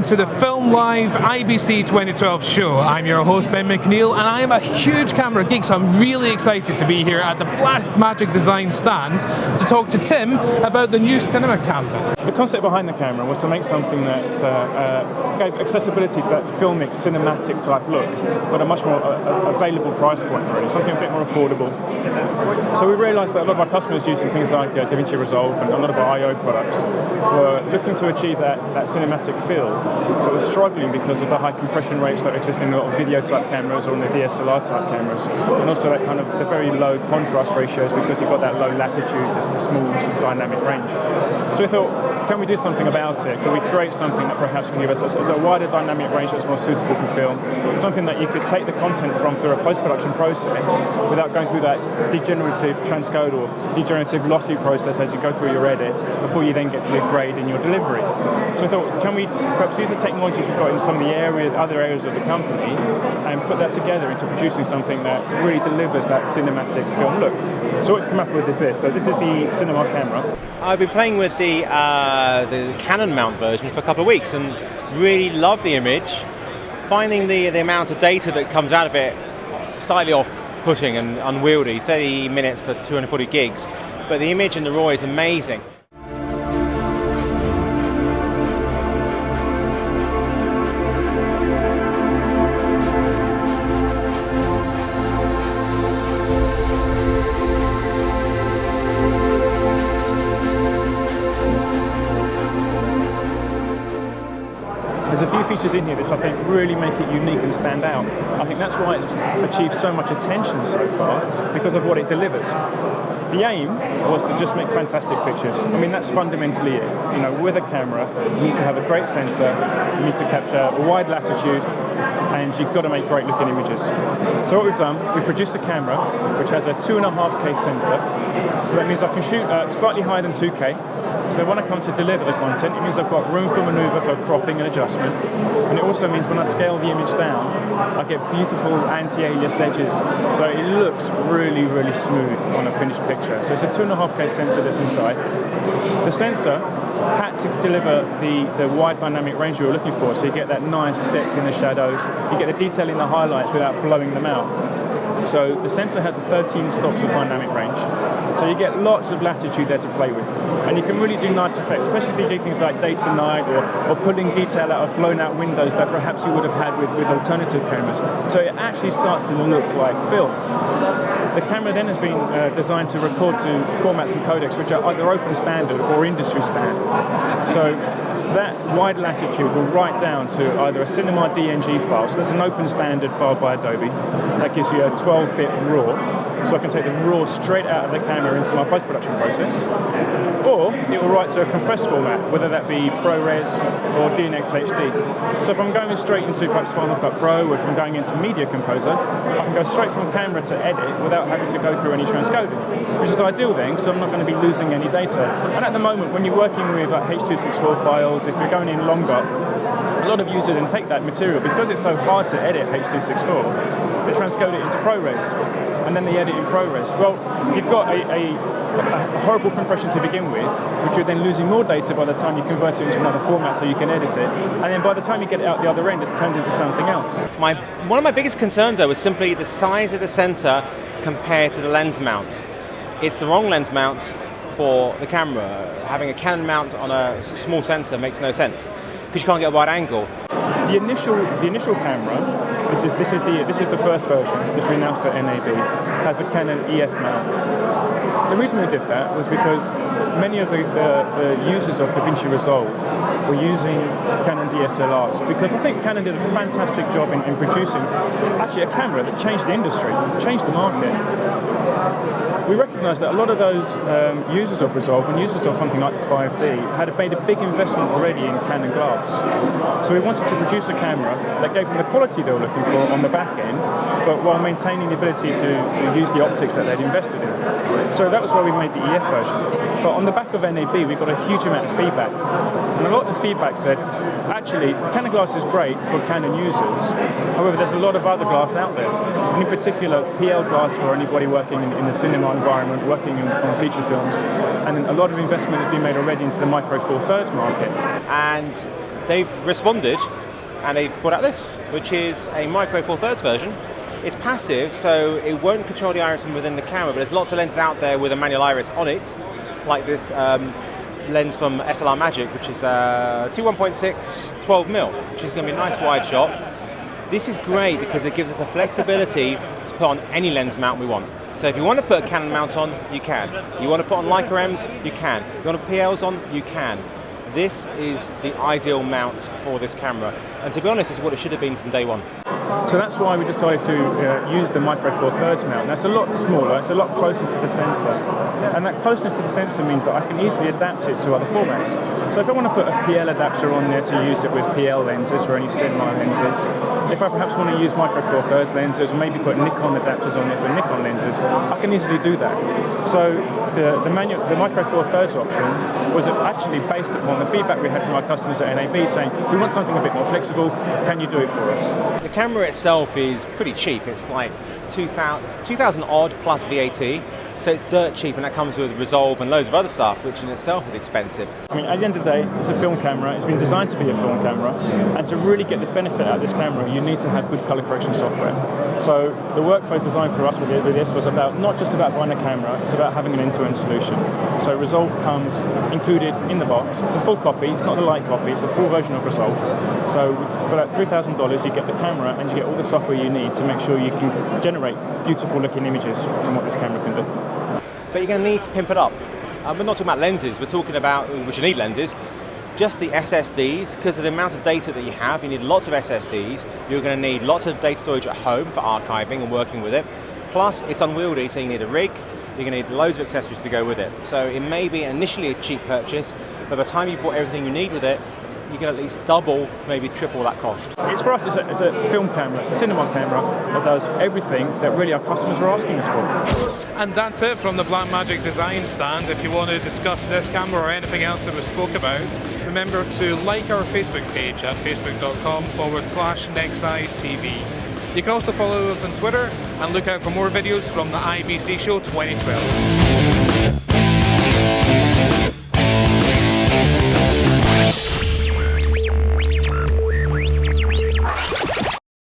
to the Film Live IBC 2012 show. I'm your host, Ben McNeil, and I am a huge camera geek, so I'm really excited to be here at the Blackmagic Design stand to talk to Tim about the new cinema camera. The concept behind the camera was to make something that gave accessibility to that filmic, cinematic type look, but a much more available price point, really, something a bit more affordable. So we realised that a lot of our customers using things like DaVinci Resolve and a lot of our I/O products were looking to achieve that cinematic feel, but were struggling because of the high compression rates that exist in a lot of video type cameras or in the DSLR type cameras, and also that kind of the very low contrast ratios because you've got that low latitude, this small sort of dynamic range. So we thought, can we do something about it? Can we create something that perhaps can give us a wider dynamic range that's more suitable for film? Something that you could take the content from through a post-production process without going through that degenerative transcode or degenerative lossy process as you go through your edit before you then get to your grade and your delivery. So I thought, can we perhaps use the technologies we've got in some of the other areas of the company and put that together into producing something that really delivers that cinematic film look? So what we've come up with is this. So this is the cinema camera. I've been playing with the Canon mount version for a couple of weeks and really love the image. Finding the amount of data that comes out of it slightly off-putting and unwieldy, 30 minutes for 240 gigs, but the image in the RAW is amazing. There's a few features in here which I think really make it unique and stand out. I think that's why it's achieved so much attention so far, because of what it delivers. The aim was to just make fantastic pictures. I mean, that's fundamentally it. You know, with a camera, you need to have a great sensor, you need to capture a wide latitude, and you've got to make great looking images. So what we've done, we've produced a camera which has a 2.5K sensor. So that means I can shoot slightly higher than 2K. So when I come to deliver the content, it means I've got room for manoeuvre for cropping and adjustment. And it also means when I scale the image down, I get beautiful anti-aliased edges. So it looks really, really smooth on a finished picture. So it's a 2.5K sensor that's inside. The sensor had to deliver the wide dynamic range we were looking for. So you get that nice depth in the shadows. You get the detail in the highlights without blowing them out. So the sensor has 13 stops of dynamic range. So you get lots of latitude there to play with. And you can really do nice effects, especially if you do things like day to night or pulling detail out of blown out windows that perhaps you would have had with alternative cameras. So it actually starts to look like film. The camera then has been designed to record to formats and codecs which are either open standard or industry standard. So that wide latitude will write down to either a cinema DNG file, so that's an open standard file by Adobe, that gives you a 12-bit RAW, so I can take the RAW straight out of the camera into my post-production process, or it will write to a compressed format, whether that be ProRes or DNX HD. So if I'm going straight into perhaps Final Cut Pro, or if I'm going into Media Composer, I can go straight from camera to edit without having to go through any transcoding, which is ideal then, because I'm not going to be losing any data. And at the moment, when you're working with H.264 files, if you're going in longer, a lot of users then take that material, because it's so hard to edit H.264, they transcode it into ProRes, and then they edit in ProRes. Well, you've got a horrible compression to begin with, which you're then losing more data by the time you convert it into another format so you can edit it, and then by the time you get it out the other end, it's turned into something else. One of my biggest concerns, though, was simply the size of the sensor compared to the lens mount. It's the wrong lens mount for the camera. Having a Canon mount on a small sensor makes no sense, because you can't get a wide angle. The initial camera, this is the first version, which we announced at NAB, has a Canon EF mount. The reason we did that was because many of the users of DaVinci Resolve were using Canon DSLRs, because I think Canon did a fantastic job in producing actually a camera that changed the industry, changed the market. We recognised that a lot of those users of Resolve and users of something like the 5D had made a big investment already in Canon glass. So we wanted to produce a camera that gave them the quality they were looking for on the back end, but while maintaining the ability to use the optics that they'd invested in. So that was why we made the EF version. But on the back of NAB, we got a huge amount of feedback. And a lot of the feedback said, actually, Canon glass is great for Canon users. However, there's a lot of other glass out there. And in particular, PL glass for anybody working in the cinema environment, working on feature films. And a lot of investment has been made already into the Micro Four Thirds market. And they've responded and they've brought out this, which is a micro 4/3 version. It's passive, so it won't control the iris from within the camera, but there's lots of lenses out there with a manual iris on it, like this lens from SLR Magic, which is 2.1.6 12mm, which is going to be a nice wide shot. This is great because it gives us the flexibility to put on any lens mount we want. So if you want to put a Canon mount on, you can. You want to put on Leica M's, you can. You want to put PLs on, you can. This is the ideal mount for this camera, and to be honest, it's what it should have been from day one. So that's why we decided to use the micro 4/3 mount. That's a lot smaller, it's a lot closer to the sensor. And that closeness to the sensor means that I can easily adapt it to other formats. So if I want to put a PL adapter on there to use it with PL lenses for any cinema lenses, if I perhaps want to use micro 4/3 lenses, or maybe put Nikon adapters on there for Nikon lenses, I can easily do that. So the micro 4/3 option was actually based upon the feedback we had from our customers at NAB saying, we want something a bit more flexible, can you do it for us? The camera itself is pretty cheap. It's like 2,000 odd plus VAT. So it's dirt cheap, and that comes with Resolve and loads of other stuff, which in itself is expensive. I mean, at the end of the day, it's a film camera. It's been designed to be a film camera, and to really get the benefit out of this camera, you need to have good color correction software. So the workflow design for us with this was about not just about buying a camera, it's about having an end-to-end solution. So Resolve comes included in the box. It's a full copy. It's not a light copy. It's a full version of Resolve. So for that $3,000, you get the camera and you get all the software you need to make sure you can generate beautiful-looking images from what this camera can do. But you're going to need to pimp it up. We're not talking about lenses, we're talking about, which you need lenses, just the SSDs, because of the amount of data that you have, you need lots of SSDs, you're going to need lots of data storage at home for archiving and working with it. Plus, it's unwieldy, so you need a rig, you're going to need loads of accessories to go with it. So it may be initially a cheap purchase, but by the time you bought everything you need with it, you can at least double, maybe triple that cost. It's for us, it's a film camera, it's a cinema camera that does everything that really our customers are asking us for. And that's it from the Blackmagic Design stand. If you want to discuss this camera or anything else that we spoke about, remember to like our Facebook page at facebook.com/NextEyeTV. You can also follow us on Twitter and look out for more videos from the IBC show 2012.